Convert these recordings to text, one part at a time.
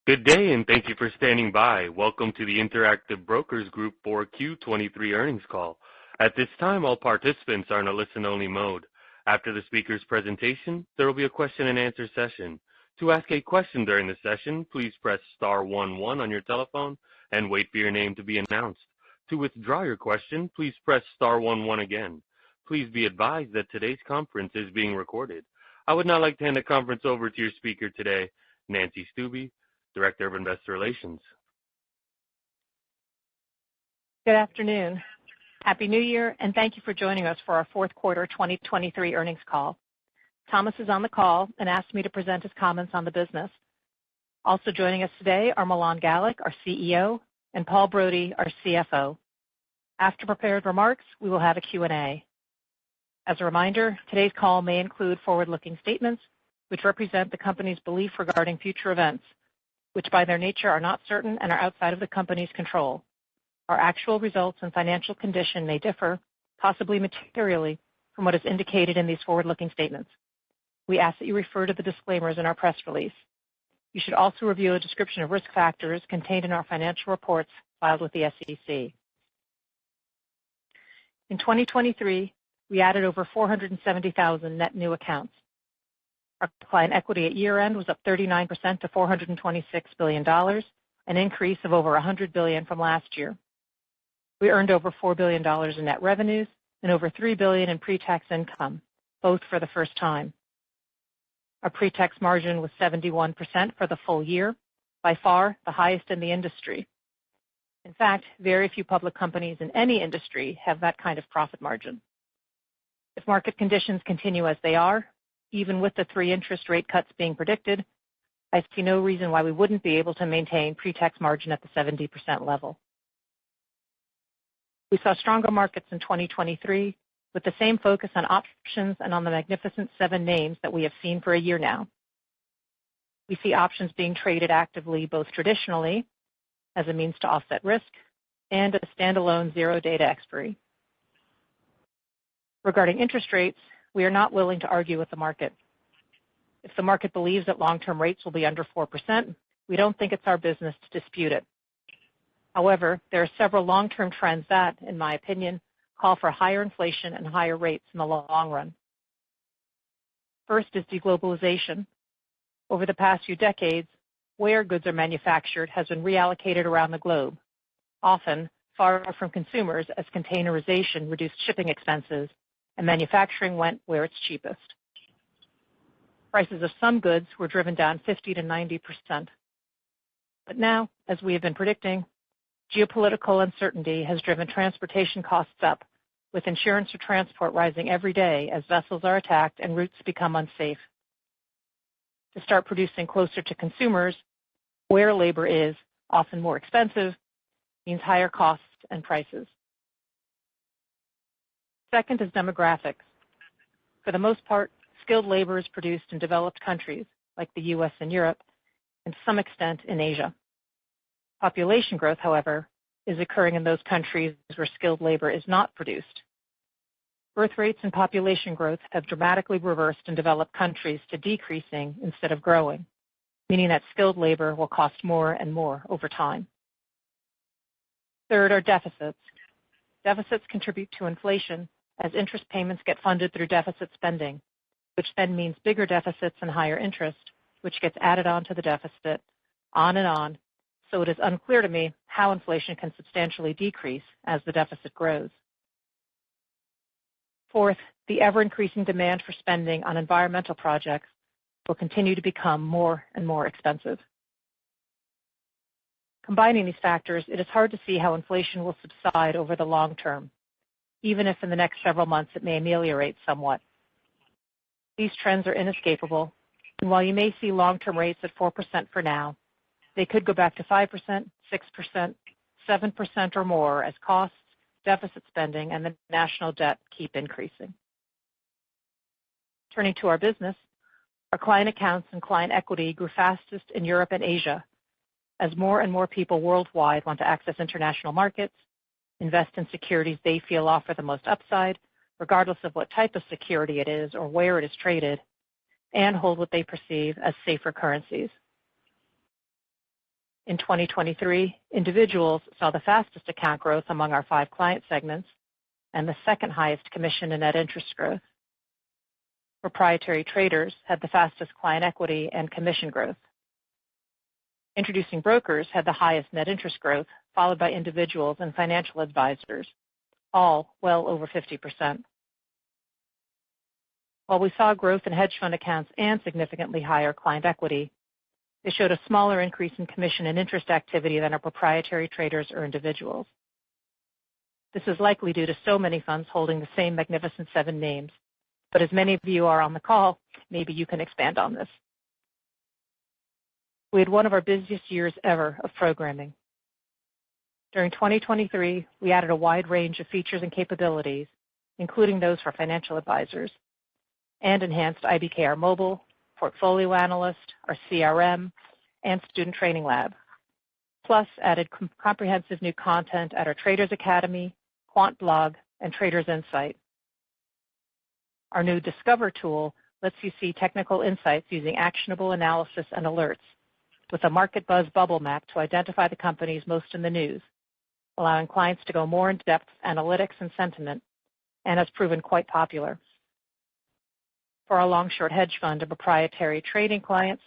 Good day, and thank you for standing by. Welcome to the Interactive Brokers Group 4Q23 earnings call. At this time, all participants are in a listen-only mode. After the speaker's presentation, there will be a question-and-answer session. To ask a question during the session, please press star 11 on your telephone and wait for your name to be announced. To withdraw your question, please press star 11 again. Please be advised that today's conference is being recorded. I would now like to hand the conference over to your speaker today, Nancy Stuebe, Director of Investor Relations. Good afternoon. Happy New Year, and thank you for joining us for our fourth quarter 2023 earnings call. Thomas is on the call and asked me to present his comments on the business. Also joining us today are Milan Galik, our CEO, and Paul Brody, our CFO. After prepared remarks, we will have a Q&A. As a reminder, today's call may include forward-looking statements which represent the company's belief regarding future events, which by their nature are not certain and are outside of the company's control. Our actual results and financial condition may differ, possibly materially, from what is indicated in these forward-looking statements. We ask that you refer to the disclaimers in our press release. You should also review a description of risk factors contained in our financial reports filed with the SEC. In 2023, we added over 470,000 net new accounts. Our client equity at year-end was up 39% to $426 billion, an increase of over $100 billion from last year. We earned over $4 billion in net revenues and over $3 billion in pre-tax income, both for the first time. Our pre-tax margin was 71% for the full year, by far the highest in the industry. In fact, very few public companies in any industry have that kind of profit margin. If market conditions continue as they are, even with the 3 interest rate cuts being predicted, I see no reason why we wouldn't be able to maintain pre-tax margin at the 70% level. We saw stronger markets in 2023 with the same focus on options and on the Magnificent Seven names that we have seen for a year now. We see options being traded actively both traditionally, as a means to offset risk, and as a standalone zero-data expiry. Regarding interest rates, we are not willing to argue with the market. If the market believes that long-term rates will be under 4%, we don't think it's our business to dispute it. However, there are several long-term trends that, in my opinion, call for higher inflation and higher rates in the long run. First is deglobalization. Over the past few decades, where goods are manufactured has been reallocated around the globe, often far from consumers as containerization reduced shipping expenses and manufacturing went where it's cheapest. Prices of some goods were driven down 50 to 90%. But now, as we have been predicting, geopolitical uncertainty has driven transportation costs up, with insurance for transport rising every day as vessels are attacked and routes become unsafe. To start producing closer to consumers, where labor is often more expensive, means higher costs and prices. Second is demographics. For the most part, skilled labor is produced in developed countries like the U.S. and Europe, and to some extent in Asia. Population growth, however, is occurring in those countries where skilled labor is not produced. Birth rates and population growth have dramatically reversed in developed countries to decreasing instead of growing, meaning that skilled labor will cost more and more over time. Third are deficits. Deficits contribute to inflation as interest payments get funded through deficit spending, which then means bigger deficits and higher interest, which gets added on to the deficit, on and on, so it is unclear to me how inflation can substantially decrease as the deficit grows. Fourth, the ever-increasing demand for spending on environmental projects will continue to become more and more expensive. Combining these factors, it is hard to see how inflation will subside over the long term, even if in the next several months it may ameliorate somewhat. These trends are inescapable, and while you may see long-term rates at 4% for now, they could go back to 5%, 6%, 7% or more as costs, deficit spending, and the national debt keep increasing. Turning to our business, our client accounts and client equity grew fastest in Europe and Asia, as more and more people worldwide want to access international markets, invest in securities they feel offer the most upside, regardless of what type of security it is or where it is traded, and hold what they perceive as safer currencies. In 2023, individuals saw the fastest account growth among our 5 client segments and the second highest commission and net interest growth. Proprietary traders had the fastest client equity and commission growth. Introducing brokers had the highest net interest growth, followed by individuals and financial advisors, all well over 50%. While we saw growth in hedge fund accounts and significantly higher client equity, they showed a smaller increase in commission and interest activity than our proprietary traders or individuals. This is likely due to so many funds holding the same Magnificent Seven names, but as many of you are on the call, maybe you can expand on this. We had one of our busiest years ever of programming. During 2023, we added a wide range of features and capabilities, including those for financial advisors, and enhanced IBKR Mobile, Portfolio Analyst, our CRM, and Student Training Lab, plus added comprehensive new content at our Traders Academy, Quant Blog, and Traders Insight. Our new Discover tool lets you see technical insights using actionable analysis and alerts, with a Market Buzz bubble map to identify the companies most in the news, allowing clients to go more in-depth analytics and sentiment, and has proven quite popular. For our long-short hedge fund and proprietary trading clients,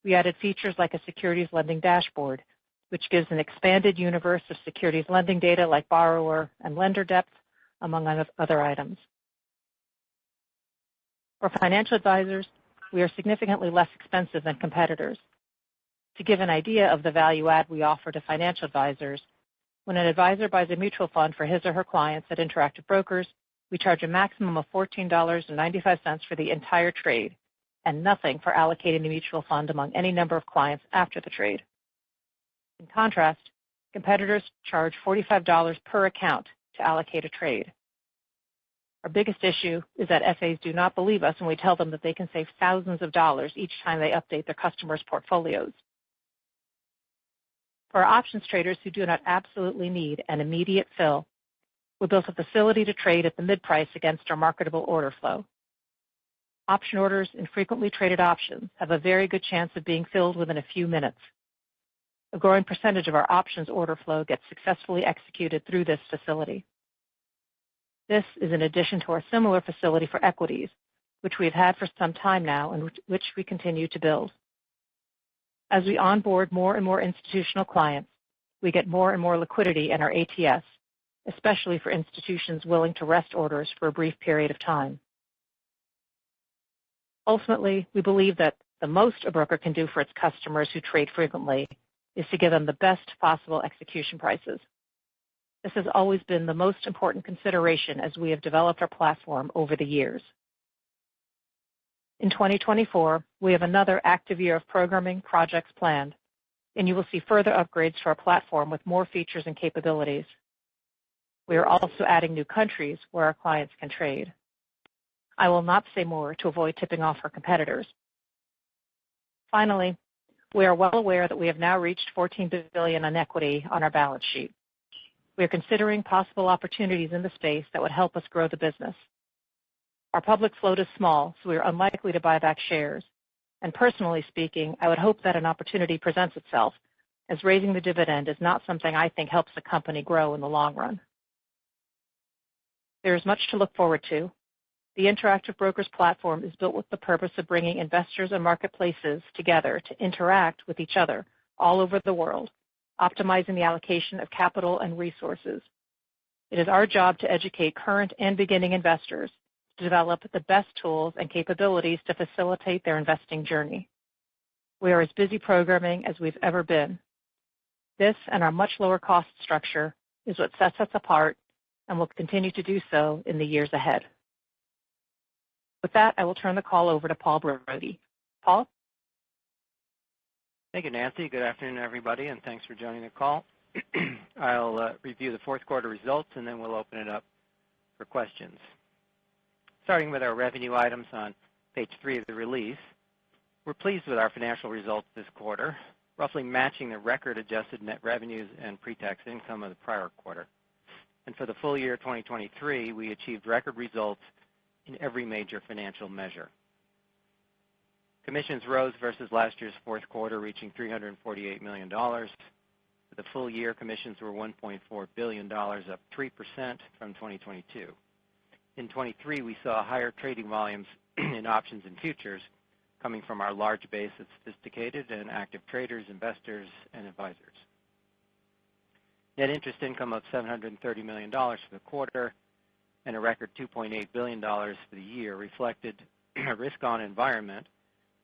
we added features like a securities lending dashboard, which gives an expanded universe of securities lending data like borrower and lender depth, among other items. For financial advisors, we are significantly less expensive than competitors. To give an idea of the value add we offer to financial advisors, when an advisor buys a mutual fund for his or her clients at Interactive Brokers, we charge a maximum of $14.95 for the entire trade, and nothing for allocating the mutual fund among any number of clients after the trade. In contrast, competitors charge $45 per account to allocate a trade. Our biggest issue is that FAs do not believe us when we tell them that they can save thousands of dollars each time they update their customers' portfolios. For our options traders who do not absolutely need an immediate fill, we built a facility to trade at the mid-price against our marketable order flow. Option orders in frequently traded options have a very good chance of being filled within a few minutes. A growing percentage of our options order flow gets successfully executed through this facility. This is in addition to our similar facility for equities, which we have had for some time now and which we continue to build. As we onboard more and more institutional clients, we get more and more liquidity in our ATS, especially for institutions willing to rest orders for a brief period of time. Ultimately, we believe that the most a broker can do for its customers who trade frequently is to give them the best possible execution prices. This has always been the most important consideration as we have developed our platform over the years. In 2024, we have another active year of programming projects planned, and you will see further upgrades to our platform with more features and capabilities. We are also adding new countries where our clients can trade. I will not say more to avoid tipping off our competitors. Finally, we are well aware that we have now reached $14 billion in equity on our balance sheet. We are considering possible opportunities in the space that would help us grow the business. Our public float is small, so we are unlikely to buy back shares. And personally speaking, I would hope that an opportunity presents itself, as raising the dividend is not something I think helps the company grow in the long run. There is much to look forward to. The Interactive Brokers platform is built with the purpose of bringing investors and marketplaces together to interact with each other all over the world, optimizing the allocation of capital and resources. It is our job to educate current and beginning investors to develop the best tools and capabilities to facilitate their investing journey. We are as busy programming as we've ever been. This and our much lower cost structure is what sets us apart and will continue to do so in the years ahead. With that, I will turn the call over to Paul Brody. Paul? Thank you, Nancy. Good afternoon, everybody, and thanks for joining the call. I'll review the fourth quarter results, and then we'll open it up for questions. Starting with our revenue items on page 3 of the release, we're pleased with our financial results this quarter, roughly matching the record-adjusted net revenues and pre-tax income of the prior quarter. And for the full year 2023, we achieved record results in every major financial measure. Commissions rose versus last year's fourth quarter, reaching $348 million. For the full year, commissions were $1.4 billion, up 3% from 2022. In 23, we saw higher trading volumes in options and futures coming from our large base of sophisticated and active traders, investors, and advisors. Net interest income of $730 million for the quarter and a record $2.8 billion for the year reflected a risk-on environment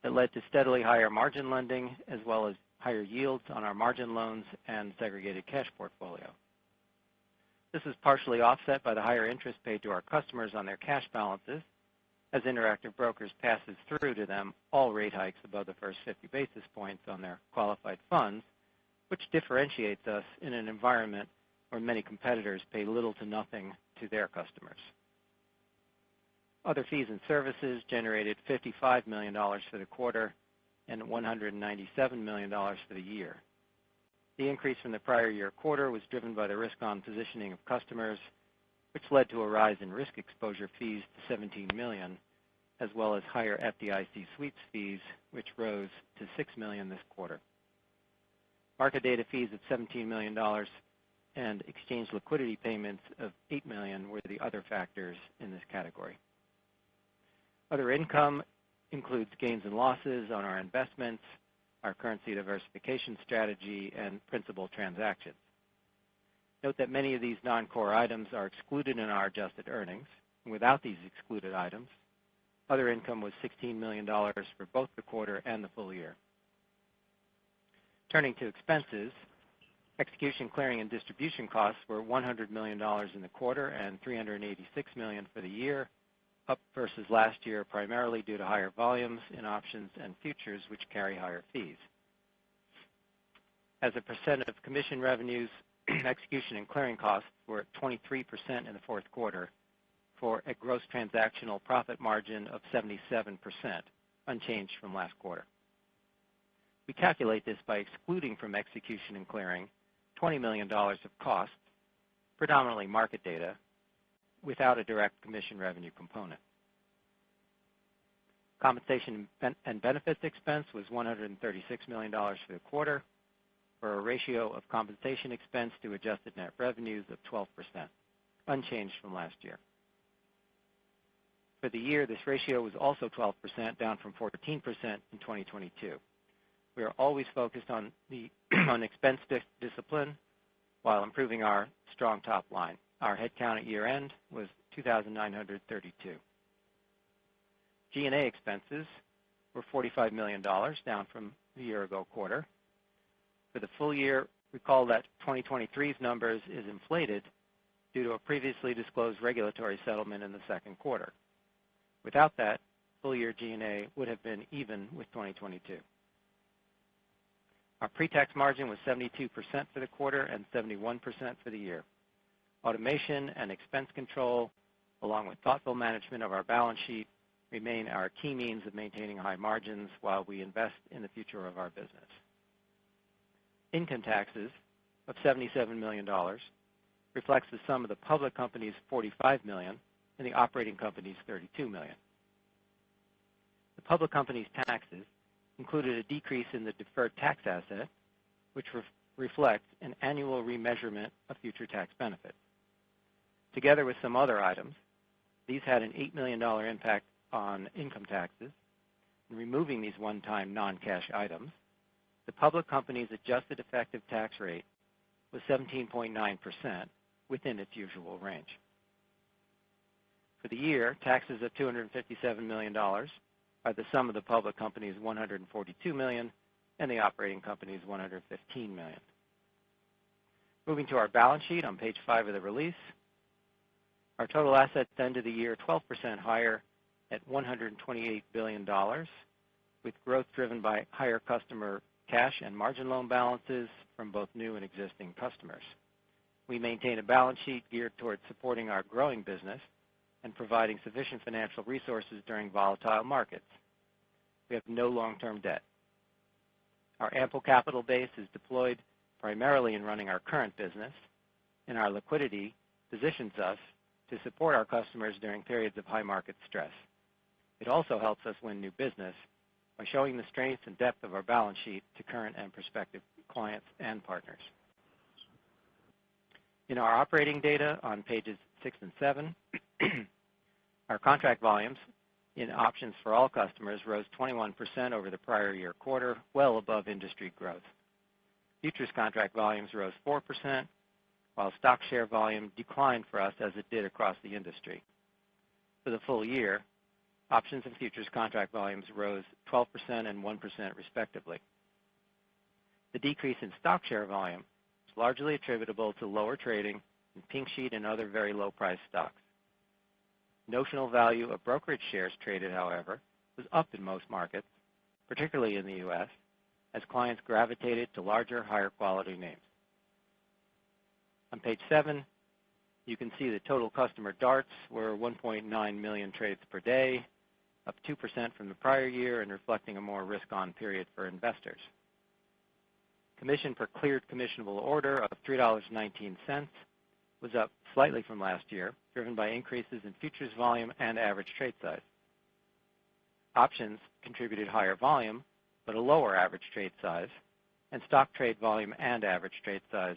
that led to steadily higher margin lending as well as higher yields on our margin loans and segregated cash portfolio. This is partially offset by the higher interest paid to our customers on their cash balances as Interactive Brokers passes through to them all rate hikes above the first 50 basis points on their qualified funds, which differentiates us in an environment where many competitors pay little to nothing to their customers. Other fees and services generated $55 million for the quarter and $197 million for the year. The increase from the prior year quarter was driven by the risk-on positioning of customers, which led to a rise in risk exposure fees to $17 million, as well as higher FDIC sweeps fees, which rose to $6 million this quarter. Market data fees of $17 million and exchange liquidity payments of $8 million were the other factors in this category. Other income includes gains and losses on our investments, our currency diversification strategy, and principal transactions. Note that many of these non-core items are excluded in our adjusted earnings. Without these excluded items, other income was $16 million for both the quarter and the full year. Turning to expenses, execution, clearing, and distribution costs were $100 million in the quarter and $386 million for the year, up versus last year primarily due to higher volumes in options and futures, which carry higher fees. As a percent of commission revenues, execution and clearing costs were at 23% in the fourth quarter for a gross transactional profit margin of 77%, unchanged from last quarter. We calculate this by excluding from execution and clearing $20 million of costs, predominantly market data, without a direct commission revenue component. Compensation and benefits expense was $136 million for the quarter, for a ratio of compensation expense to adjusted net revenues of 12%, unchanged from last year. For the year, this ratio was also 12%, down from 14% in 2022. We are always focused on expense discipline while improving our strong top line. Our headcount at year-end was 2,932. G&A expenses were $45 million, down from the year-ago quarter. For the full year, recall that 2023's numbers is inflated due to a previously disclosed regulatory settlement in the second quarter. Without that, full-year G&A would have been even with 2022. Our pre-tax margin was 72% for the quarter and 71% for the year. Automation and expense control, along with thoughtful management of our balance sheet, remain our key means of maintaining high margins while we invest in the future of our business. Income taxes of $77 million reflects the sum of the public company's $45 million and the operating company's $32 million. The public company's taxes included a decrease in the deferred tax asset, which reflects an annual remeasurement of future tax benefits. Together with some other items, these had an $8 million impact on income taxes. In removing these one-time non-cash items, the public company's adjusted effective tax rate was 17.9%, within its usual range. For the year, taxes of $257 million are the sum of the public company's $142 million and the operating company's $115 million. Moving to our balance sheet on page 5 of the release, our total assets ended the year 12% higher at $128 billion, with growth driven by higher customer cash and margin loan balances from both new and existing customers. We maintain a balance sheet geared towards supporting our growing business and providing sufficient financial resources during volatile markets. We have no long-term debt. Our ample capital base is deployed primarily in running our current business, and our liquidity positions us to support our customers during periods of high market stress. It also helps us win new business by showing the strength and depth of our balance sheet to current and prospective clients and partners. In our operating data on pages 6 and 7, our contract volumes in options for all customers rose 21% over the prior year quarter, well above industry growth. Futures contract volumes rose 4%, while stock share volume declined for us as it did across the industry. For the full year, options and futures contract volumes rose 12% and 1% respectively. The decrease in stock share volume is largely attributable to lower trading in pink sheet and other very low-priced stocks. Notional value of brokerage shares traded, however, was up in most markets, particularly in the U.S., as clients gravitated to larger, higher quality names. On page 7, you can see the total customer DARTs were 1.9 million trades per day, up 2% from the prior year and reflecting a more risk-on period for investors. Commission per cleared commissionable order of $3.19 was up slightly from last year, driven by increases in futures volume and average trade size. Options contributed higher volume, but a lower average trade size, and stock trade volume and average trade size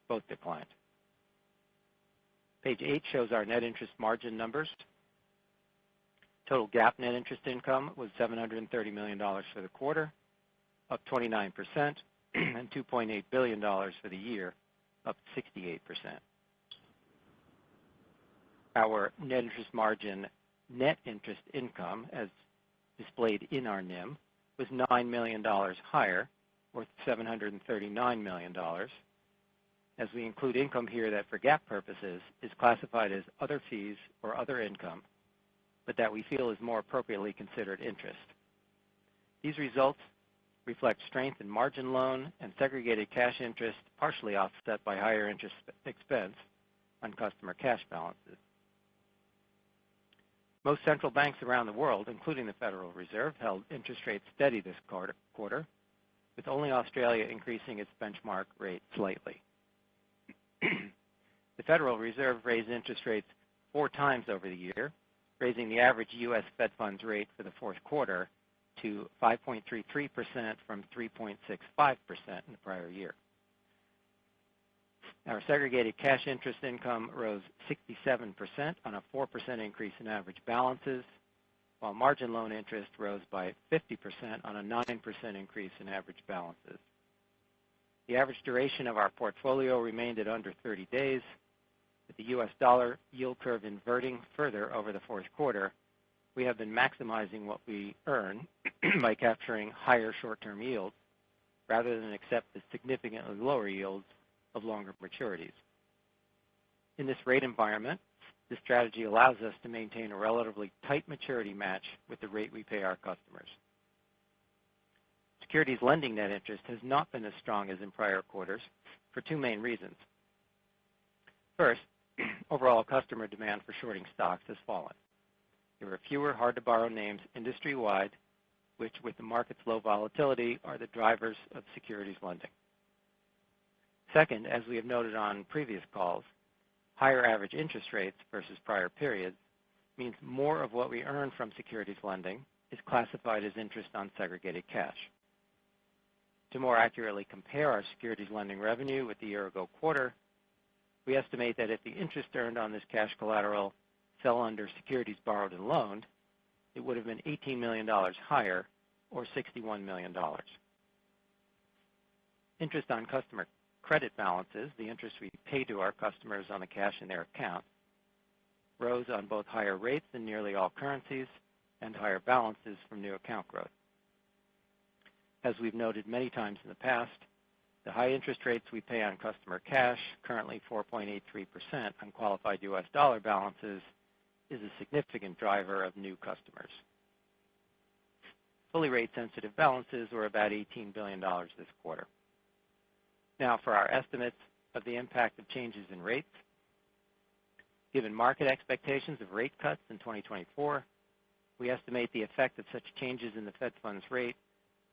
both declined. Page 8 shows our net interest margin numbers. Total GAAP net interest income was $730 million for the quarter, up 29%, and $2.8 billion for the year, up 68%. Our net interest margin net interest income, as displayed in our NIM, was $9 million higher, or $739 million, as we include income here that for GAAP purposes is classified as other fees or other income, but that we feel is more appropriately considered interest. These results reflect strength in margin loan and segregated cash interest, partially offset by higher interest expense on customer cash balances. Most central banks around the world, including the Federal Reserve, held interest rates steady this quarter, with only Australia increasing its benchmark rate slightly. The Federal Reserve raised interest rates 4 times over the year, raising the average U.S. Fed funds rate for the fourth quarter to 5.33% from 3.65% in the prior year. Our segregated cash interest income rose 67% on a 4% increase in average balances, while margin loan interest rose by 50% on a 9% increase in average balances. The average duration of our portfolio remained at under 30 days. With the U.S. dollar yield curve inverting further over the fourth quarter, we have been maximizing what we earn by capturing higher short-term yields rather than accept the significantly lower yields of longer maturities. In this rate environment, this strategy allows us to maintain a relatively tight maturity match with the rate we pay our customers. Securities lending net interest has not been as strong as in prior quarters for 2 main reasons. First, overall customer demand for shorting stocks has fallen. There are fewer hard-to-borrow names industry-wide, which, with the market's low volatility, are the drivers of securities lending. Second, as we have noted on previous calls, higher average interest rates versus prior periods means more of what we earn from securities lending is classified as interest on segregated cash. To more accurately compare our securities lending revenue with the year-ago quarter, we estimate that if the interest earned on this cash collateral fell under securities borrowed and loaned, it would have been $18 million higher, or $61 million. Interest on customer credit balances, the interest we pay to our customers on the cash in their account, rose on both higher rates in nearly all currencies and higher balances from new account growth. As we've noted many times in the past, the high interest rates we pay on customer cash, currently 4.83% on qualified U.S. dollar balances, is a significant driver of new customers. Fully rate-sensitive balances were about $18 billion this quarter. Now for our estimates of the impact of changes in rates. Given market expectations of rate cuts in 2024, we estimate the effect of such changes in the Fed funds rate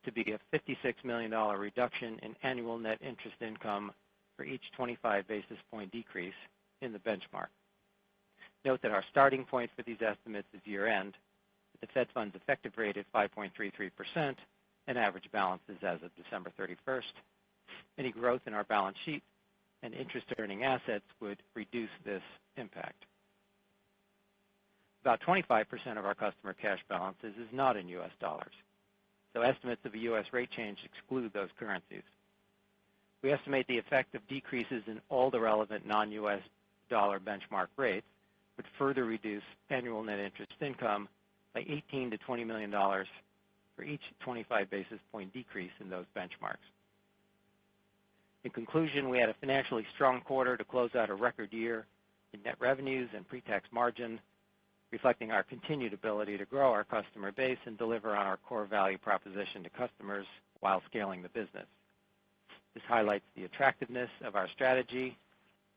to be a $56 million reduction in annual net interest income for each 25 basis point decrease in the benchmark. Note that our starting point for these estimates is year-end, The Fed funds effective rate is 5.33% and average balances as of December 31st. Any growth in our balance sheet and interest-earning assets would reduce this impact. About 25% of our customer cash balances is not in U.S. dollars, so estimates of a U.S. rate change exclude those currencies. We estimate the effect of decreases in all the relevant non-U.S. dollar benchmark rates would further reduce annual net interest income by $18 to $20 million for each 25 basis point decrease in those benchmarks. In conclusion, we had a financially strong quarter to close out a record year in net revenues and pre-tax margin, reflecting our continued ability to grow our customer base and deliver on our core value proposition to customers while scaling the business. This highlights the attractiveness of our strategy,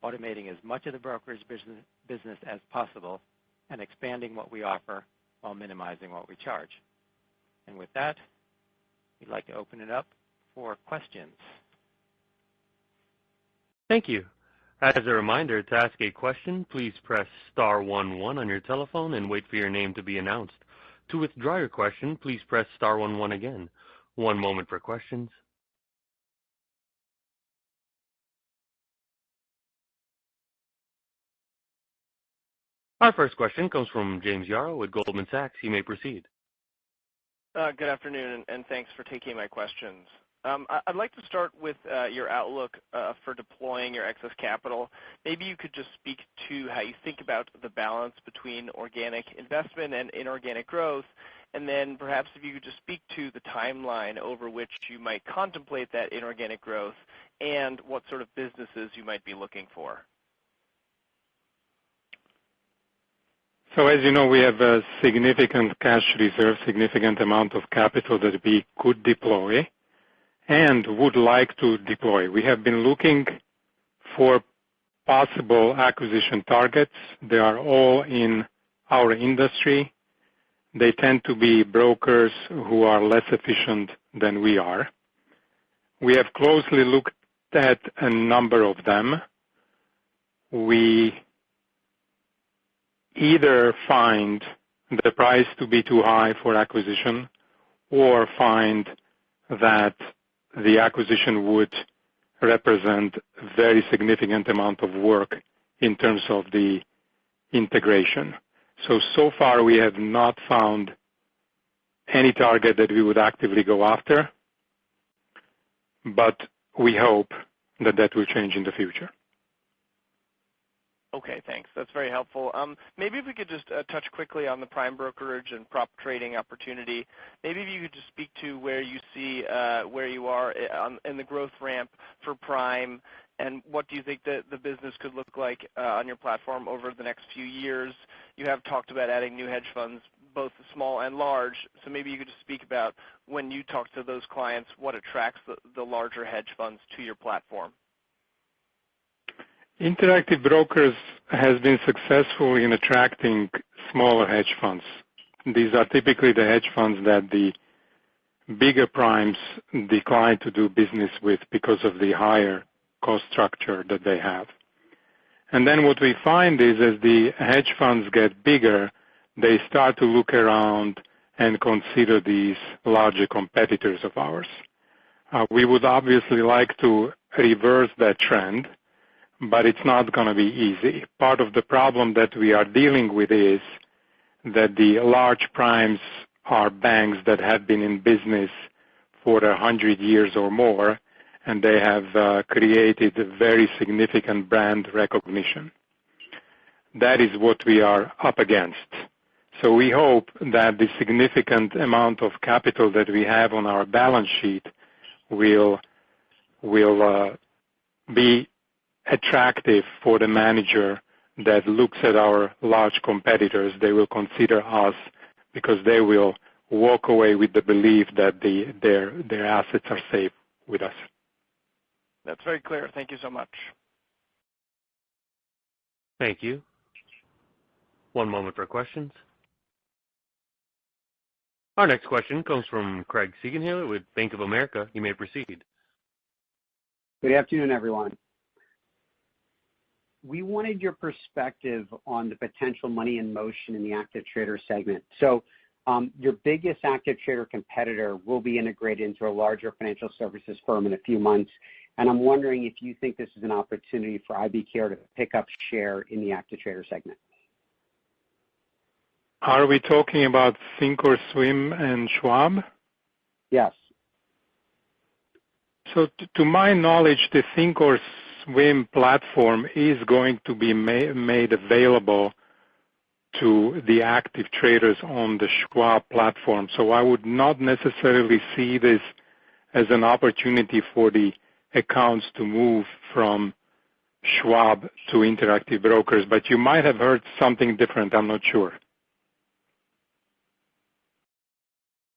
automating as much of the brokerage business as possible and expanding what we offer while minimizing what we charge. And with that, we'd like to open it up for questions. Thank you. As a reminder, to ask a question, please press star 11 on your telephone and wait for your name to be announced. To withdraw your question, please press star 11 again. One moment for questions. Our first question comes from James Yarrow with Goldman Sachs. You may proceed. Good afternoon, and thanks for taking my questions. I'd like to start with your outlook for deploying your excess capital. Maybe you could just speak to how you think about the balance between organic investment and inorganic growth, and then perhaps if you could just speak to the timeline over which you might contemplate that inorganic growth and what sort of businesses you might be looking for. So as you know, we have a significant cash reserve, significant amount of capital that we could deploy and would like to deploy. We have been looking for possible acquisition targets. They are all in our industry. They tend to be brokers who are less efficient than we are. We have closely looked at a number of them. We either find the price to be too high for acquisition or find that the acquisition would represent a very significant amount of work in terms of the integration. So far we have not found any target that we would actively go after, but we hope that that will change in the future. Okay, thanks. That's very helpful. Maybe if we could just touch quickly on the prime brokerage and prop trading opportunity. Maybe if you could just speak to where you see where you are in the growth ramp for prime, and what do you think the business could look like on your platform over the next few years. You have talked about adding new hedge funds, both small and large, so maybe you could just speak about when you talk to those clients, what attracts the larger hedge funds to your platform. Interactive Brokers has been successful in attracting smaller hedge funds. These are typically the hedge funds that the bigger primes decline to do business with because of the higher cost structure that they have. And then what we find is as the hedge funds get bigger, they start to look around and consider these larger competitors of ours. We would obviously like to reverse that trend, but it's not going to be easy. Part of the problem that we are dealing with is that the large primes are banks that have been in business for 100 years or more, and they have created a very significant brand recognition. That is what we are up against. So we hope that the significant amount of capital that we have on our balance sheet will be attractive for the manager that looks at our large competitors. They will consider us because they will walk away with the belief that their assets are safe with us. That's very clear. Thank you so much. Thank you. One moment for questions. Our next question comes from Craig Siegenthaler with Bank of America. You may proceed. Good afternoon, everyone. We wanted your perspective on the potential money in motion in the active trader segment. So Your biggest active trader competitor will be integrated into a larger financial services firm in a few months, and I'm wondering if you think this is an opportunity for IBKR to pick up share in the active trader segment. Are we talking about thinkorswim and Schwab? Yes. So to my knowledge, the thinkorswim platform is going to be made available to the active traders on the Schwab platform. So I would not necessarily see this as an opportunity for the accounts to move from Schwab to Interactive Brokers, but you might have heard something different. I'm not sure.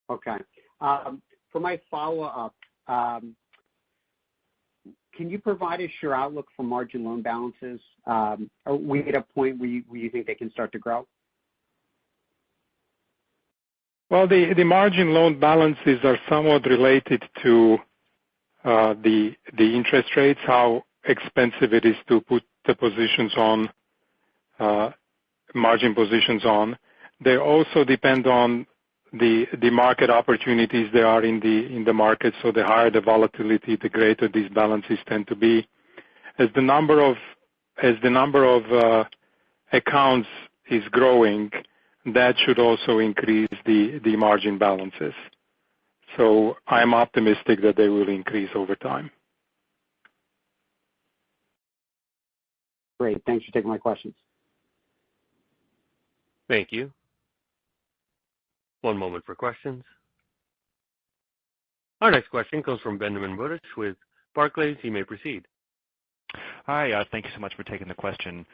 Okay. For my follow-up, can you provide us your outlook for margin loan balances? Are we at a point where you think they can start to grow? Well, the margin loan balances are somewhat related to the interest rates, how expensive it is to put the positions on, margin positions on. They also depend on the market opportunities there are in the market. So the higher the volatility, the greater these balances tend to be. As the number of accounts is growing, that should also increase the margin balances. So I'm optimistic that they will increase over time. Great. Thanks for taking my questions. Thank you. One moment for questions. Our next question comes from Benjamin Budish with Barclays. You may proceed. Hi, thank you so much for taking the question.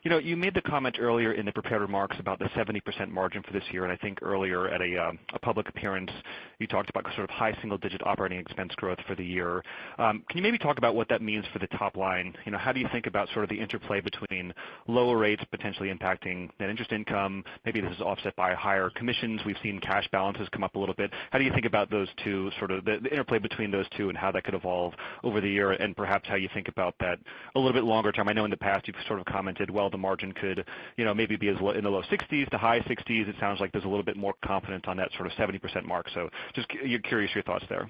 You made the comment earlier in the prepared remarks about the 70% margin for this year, and I think earlier at a public appearance, you talked about sort of high single-digit operating expense growth for the year. Can you maybe talk about what that means for the top line? How do you think about sort of the interplay between lower rates potentially impacting net interest income? Maybe this is offset by higher commissions. We've seen cash balances come up a little bit. How do you think about those two, sort of the interplay between those two, and how that could evolve over the year, and perhaps how you think about that a little bit longer term? I know in the past you've sort of commented, well, the margin could, maybe be in the low 60s to high 60s. It sounds like there's a little bit more confidence on that sort of 70% mark. So just curious your thoughts there.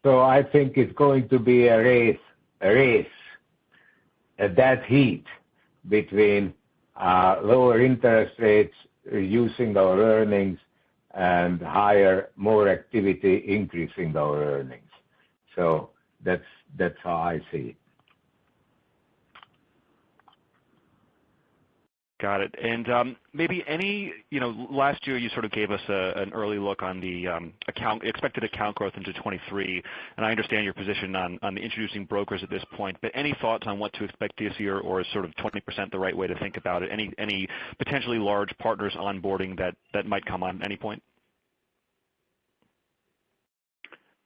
So I think it's going to be a race at that heat between lower interest rates, reducing our earnings, and more activity, increasing our earnings. So that's how I see it. Got it. And maybe last year you sort of gave us an early look on the expected account growth into 23, and I understand your position on the introducing brokers at this point, but any thoughts on what to expect this year, or is sort of 20% the right way to think about it? Any potentially large partners onboarding that might come on at any point?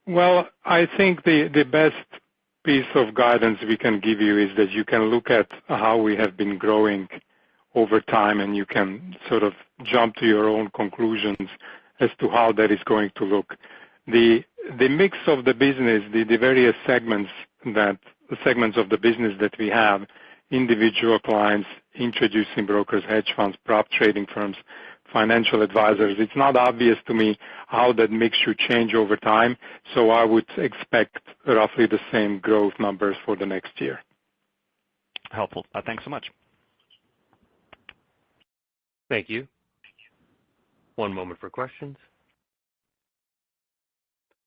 Well, I think the best piece of guidance we can give you is that you can look at how we have been growing over time, and you can sort of jump to your own conclusions as to how that is going to look. The mix of the business, the various segments of the business that we have, individual clients, introducing brokers, hedge funds, prop trading firms, financial advisors, it's not obvious to me how that mix should change over time, so I would expect roughly the same growth numbers for the next year. Helpful. Thanks so much. Thank you. One moment for questions.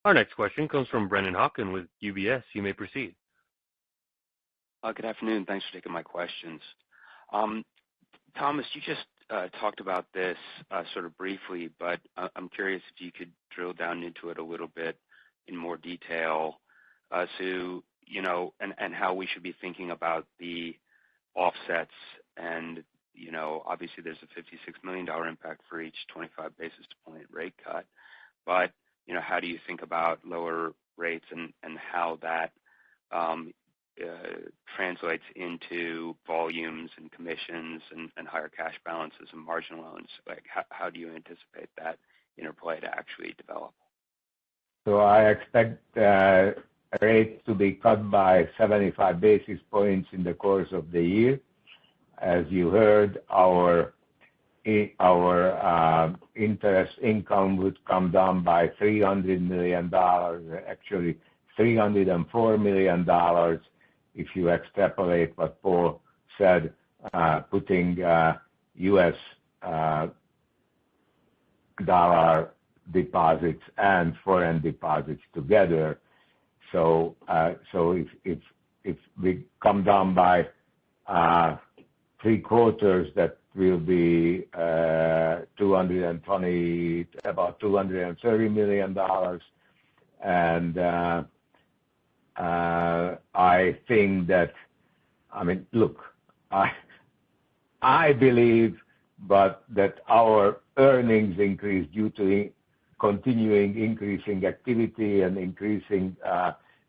Our next question comes from Brennan Hawken with UBS. You may proceed. Good afternoon. Thanks for taking my questions. Thomas, you just talked about this sort of briefly, but I'm curious if you could drill down into it a little bit in more detail, and how we should be thinking about the offsets. And obviously there's a $56 million impact for each 25 basis point rate cut, but how do you think about lower rates and how that translates into volumes and commissions and higher cash balances and margin loans? Like, how do you anticipate that interplay to actually develop? So I expect rates to be cut by 75 basis points in the course of the year. As you heard, our our interest income would come down by $300 million, actually $304 million if you extrapolate what Paul said, putting U.S. dollar deposits and foreign deposits together. So if we come down by three quarters, that will be about $230 million. And I think that, look, I believe, but that our earnings increase due to continuing increasing activity and increasing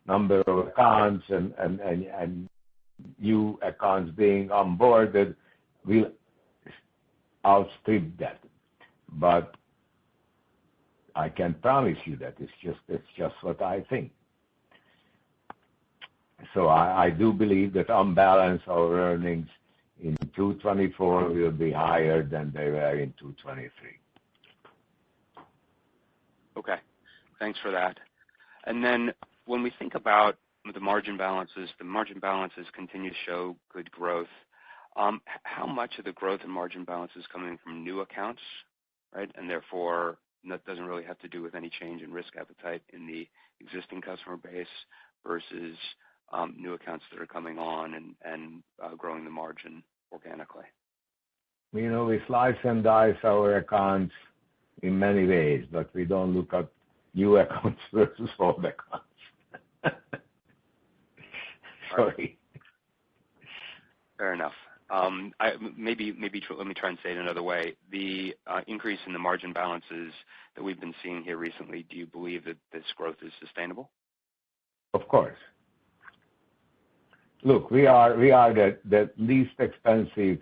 number of accounts and new accounts being onboarded will outstrip that. But I can't promise you that. It's just what I think. So I do believe that on balance our earnings in 224 will be higher than they were in 223. Okay, thanks for that. And then when we think about the margin balances continue to show good growth. How much of the growth in margin balance is coming from new accounts, right? And therefore, that doesn't really have to do with any change in risk appetite in the existing customer base versus new accounts that are coming on and growing the margin organically. We slice and dice our accounts in many ways, but we don't look at new accounts versus old accounts. Sorry. Fair enough. Let me try and say it another way. The increase in the margin balances that we've been seeing here recently, do you believe that this growth is sustainable? Of course. Look, we are the least expensive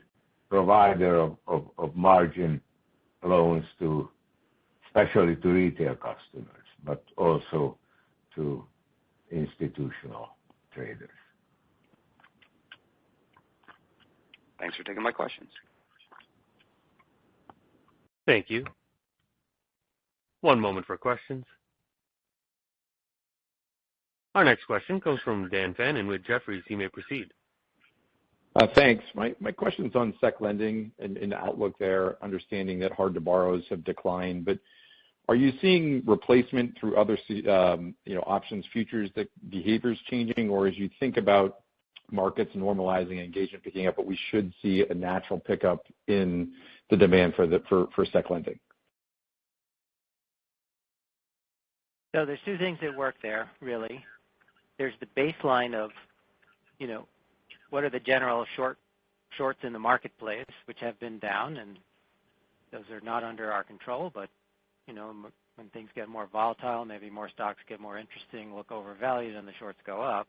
provider of margin loans especially to retail customers, but also to institutional traders. Thanks for taking my questions. Thank you. One moment for questions. Our next question comes from Dan Fannon with Jefferies. You may proceed. Thanks. My question's on sec lending and the outlook there, understanding that hard to borrows have declined. But are you seeing replacement through other options, futures, that behaviors changing, or as you think about markets normalizing, engagement picking up, but we should see a natural pickup in the demand for sec lending? So there's two things that work there, really. There's the baseline of, what are the general shorts in the marketplace, which have been down, and those are not under our control, but, when things get more volatile, maybe more stocks get more interesting, look overvalued, and the shorts go up.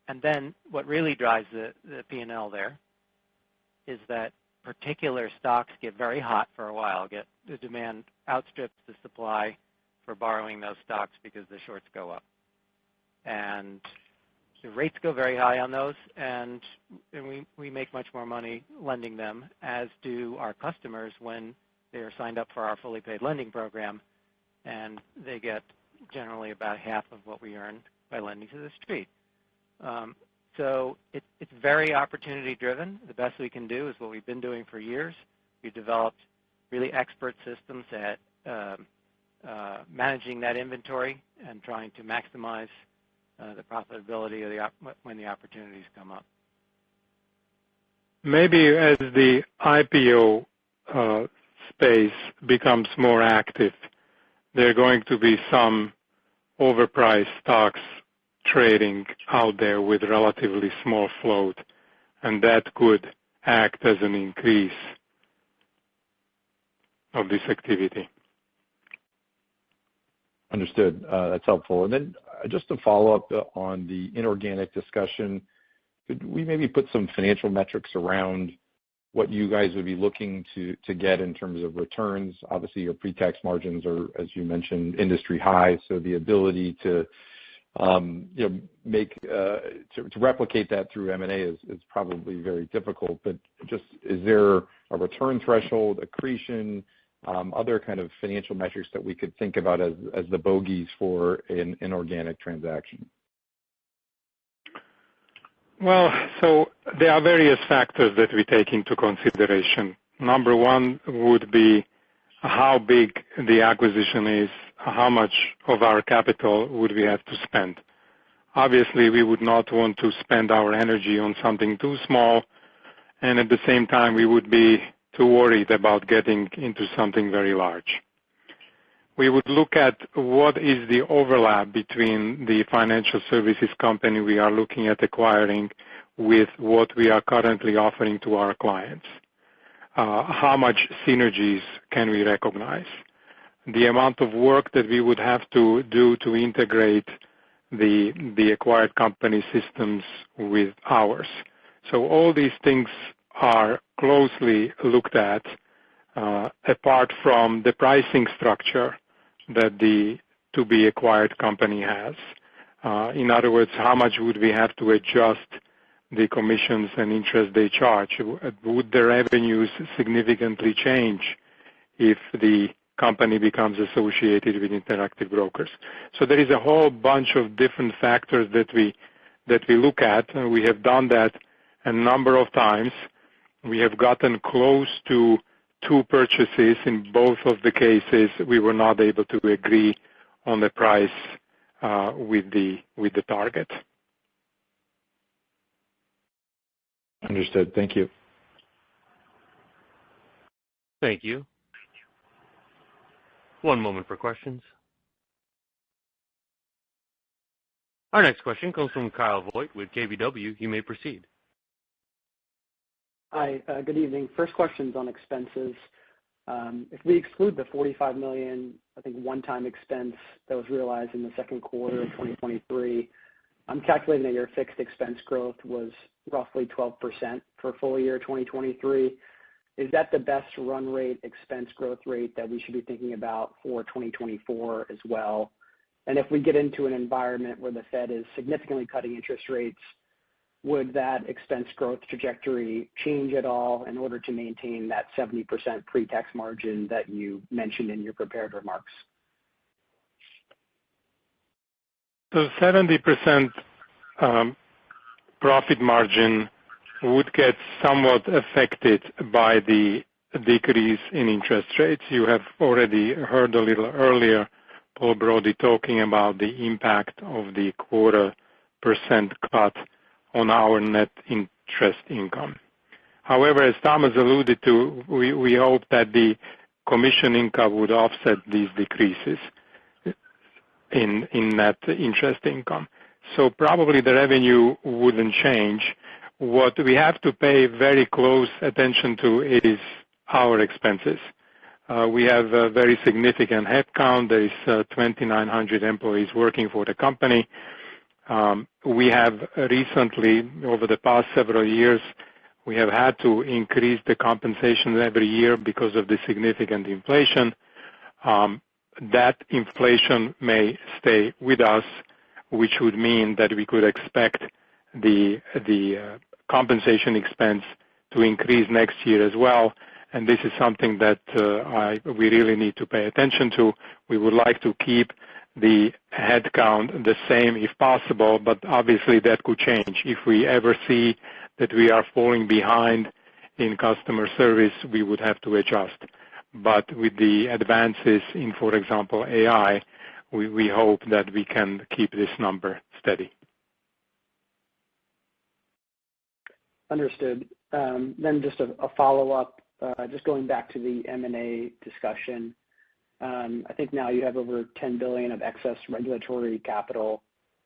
And then what really drives the P&L there is that particular stocks get very hot for a while, the demand outstrips the supply for borrowing those stocks because the shorts go up. And the rates go very high on those, and we make much more money lending them, as do our customers when they are signed up for our fully paid lending program, and they get generally about half of what we earn by lending to the street. So it's very opportunity driven. The best we can do is what we've been doing for years. We've developed really expert systems at managing that inventory and trying to maximize the profitability of when the opportunities come up. Maybe as the IPO space becomes more active, there are going to be some overpriced stocks trading out there with relatively small float, and that could act as an increase of this activity. Understood. That's helpful. And then just to follow up on the inorganic discussion, could we maybe put some financial metrics around what you guys would be looking to get in terms of returns? Obviously, your pre-tax margins are, as you mentioned, industry high, so the ability to replicate that through M&A is probably very difficult. But just, is there a return threshold, accretion, other kind of financial metrics that we could think about as the bogeys for an inorganic transaction? Well, so there are various factors that we take into consideration. Number one would be how big the acquisition is, how much of our capital would we have to spend. Obviously, we would not want to spend our energy on something too small, and at the same time, we would be too worried about getting into something very large. We would look at what is the overlap between the financial services company we are looking at acquiring with what we are currently offering to our clients. How much synergies can we recognize? The amount of work that we would have to do to integrate the acquired company systems with ours. So all these things are closely looked at, apart from the pricing structure that the to-be acquired company has. In other words, how much would we have to adjust the commissions and interest they charge? Would the revenues significantly change if the company becomes associated with Interactive Brokers? So there is a whole bunch of different factors that we look at, and we have done that a number of times. We have gotten close to 2 purchases. In both of the cases, we were not able to agree on the price with the target. Understood. Thank you. Thank you. One moment for questions. Our next question comes from Kyle Voigt with KBW. You may proceed. Hi, good evening. First question's on expenses. If we exclude the $45 million, I think, one-time expense that was realized in the second quarter of 2023, I'm calculating that your fixed expense growth was roughly 12% for full year 2023. Is that the best run rate expense growth rate that we should be thinking about for 2024 as well? And if we get into an environment where the Fed is significantly cutting interest rates, would that expense growth trajectory change at all in order to maintain that 70% pre-tax margin that you mentioned in your prepared remarks? So 70% profit margin would get somewhat affected by the decrease in interest rates. You have already heard a little earlier Paul Brody talking about the impact of the 0.25% cut on our net interest income. However, as Thomas alluded to, we hope that the commission income would offset these decreases in net interest income. So probably the revenue wouldn't change. What we have to pay very close attention to is our expenses. We have a very significant headcount. There is 2,900 employees working for the company. We have recently, over the past several years, we have had to increase the compensation every year because of the significant inflation. That inflation may stay with us, which would mean that we could expect the compensation expense to increase next year as well. And this is something that we really need to pay attention to. We would like to keep the headcount the same if possible, but obviously that could change. If we ever see that we are falling behind in customer service, we would have to adjust. But with the advances in, for example, AI, we hope that we can keep this number steady. Understood. Then just a follow-up, just going back to the M&A discussion. I think now you have over $10 billion of excess regulatory capital,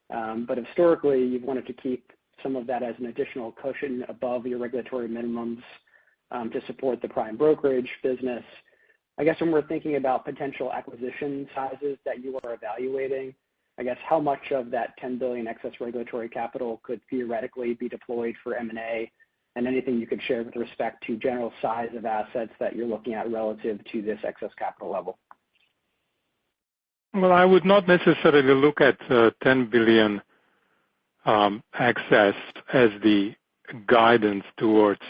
but historically you've wanted to keep some of that as an additional cushion above your regulatory minimums to support the prime brokerage business. I guess when we're thinking about potential acquisition sizes that you are evaluating, I guess how much of that $10 billion excess regulatory capital could theoretically be deployed for M&A, and anything you could share with respect to general size of assets that you're looking at relative to this excess capital level? Well, I would not necessarily look at 10 billion excess as the guidance towards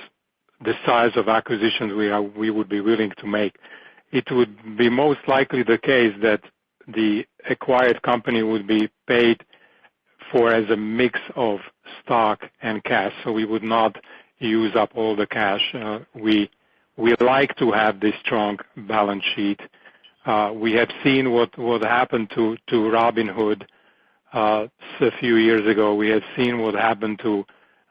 the size of acquisitions we would be willing to make. It would be most likely the case that the acquired company would be paid for as a mix of stock and cash, so we would not use up all the cash. We like to have this strong balance sheet. We have seen what happened to Robinhood a few years ago. We have seen what happened to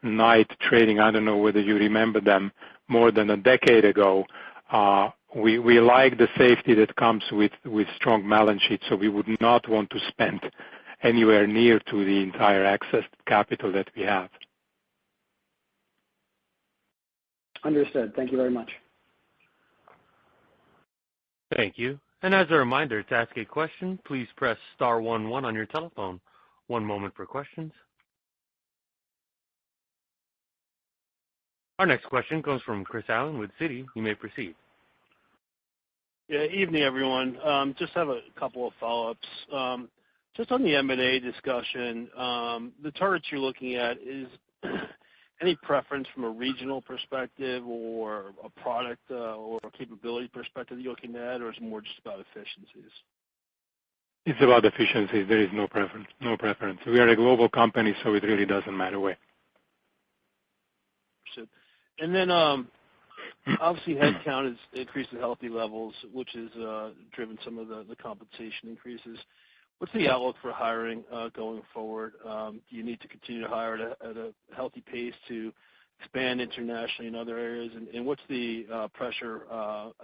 Knight Trading. I don't know whether you remember them, more than a decade ago. We like the safety that comes with strong balance sheet, so we would not want to spend anywhere near to the entire excess capital that we have. Understood. Thank you very much. Thank you. And as a reminder, to ask a question, please press star 11 on your telephone. One moment for questions. Our next question comes from Chris Allen with Citi. You may proceed. Yeah, evening, everyone. Just have a couple of follow-ups. Just on the M&A discussion, the targets you're looking at, is any preference from a regional perspective or a product or a capability perspective that you're looking at, or is it more just about efficiencies? It's about efficiencies. There is no preference. We are a global company, so it really doesn't matter where. And then obviously headcount has increased at healthy levels, which has driven some of the compensation increases. What's the outlook for hiring going forward? Do you need to continue to hire at a healthy pace to expand internationally in other areas? And what's the pressure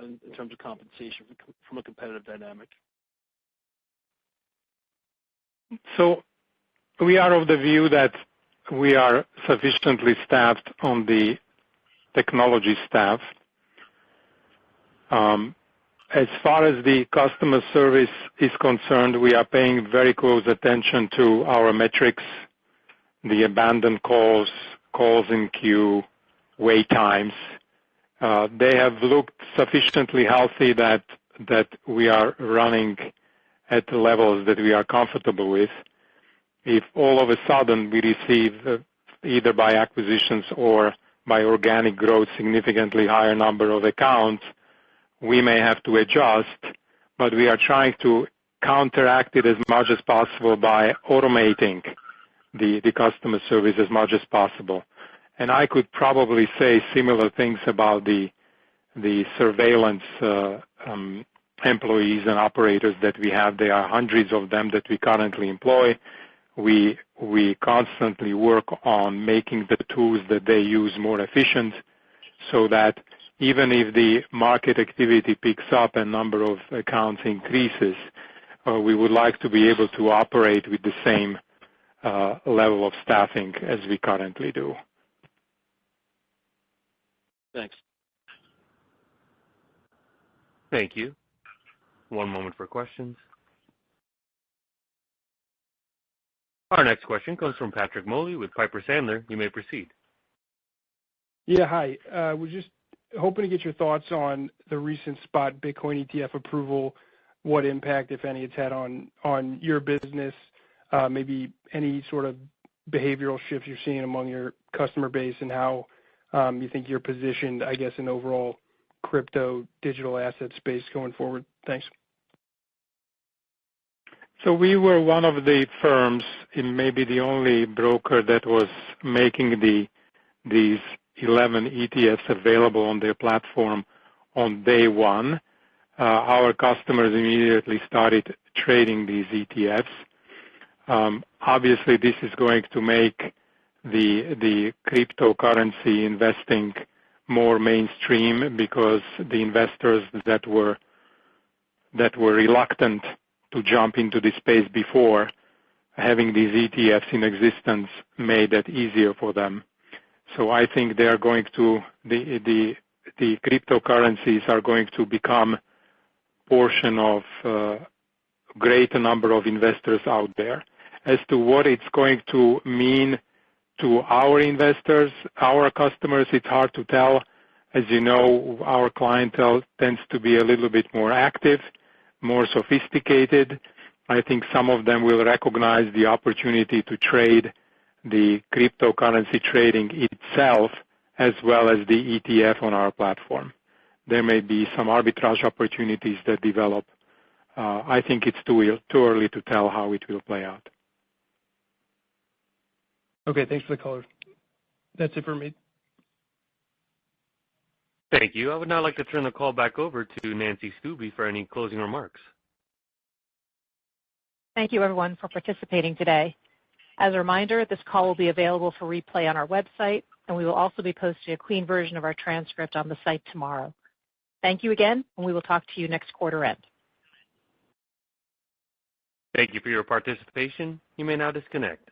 in terms of compensation from a competitive dynamic? So we are of the view that we are sufficiently staffed on the technology staff. As far as the customer service is concerned, we are paying very close attention to our metrics, the abandoned calls in queue, wait times. They have looked sufficiently healthy that we are running at the levels that we are comfortable with. If all of a sudden we receive, either by acquisitions or by organic growth, significantly higher number of accounts, we may have to adjust, but we are trying to counteract it as much as possible by automating the customer service as much as possible. And I could probably say similar things about the surveillance employees and operators that we have. There are hundreds of them that we currently employ. We constantly work on making the tools that they use more efficient, so that even if the market activity picks up and number of accounts increases, we would like to be able to operate with the same level of staffing as we currently do. Thanks. Thank you. One moment for questions. Our next question comes from Patrick Moley with Piper Sandler. You may proceed. Yeah, hi. We're just hoping to get your thoughts on the recent spot Bitcoin ETF approval, what impact, if any, it's had on your business, maybe any sort of behavioral shifts you're seeing among your customer base, and how you think you're positioned, I guess, in overall crypto digital asset space going forward. Thanks. So we were one of the firms, and maybe the only broker, that was making these 11 ETFs available on their platform on day one. Our customers immediately started trading these ETFs. Obviously, this is going to make the cryptocurrency investing more mainstream, because the investors that were reluctant to jump into this space before, having these ETFs in existence made that easier for them. So I think they are going to, the cryptocurrencies are going to become portion of greater number of investors out there. As to what it's going to mean to our investors, our customers, it's hard to tell. As you know, our clientele tends to be a little bit more active, more sophisticated. I think some of them will recognize the opportunity to trade the cryptocurrency trading itself as well as the ETF on our platform. There may be some arbitrage opportunities that develop. I think it's too early to tell how it will play out. Okay, thanks for the color. That's it for me. Thank you. I would now like to turn the call back over to Nancy Stuebe for any closing remarks. Thank you, everyone, for participating today. As a reminder, this call will be available for replay on our website, and we will also be posting a clean version of our transcript on the site tomorrow. Thank you again, and we will talk to you next quarter end. Thank you for your participation. You may now disconnect.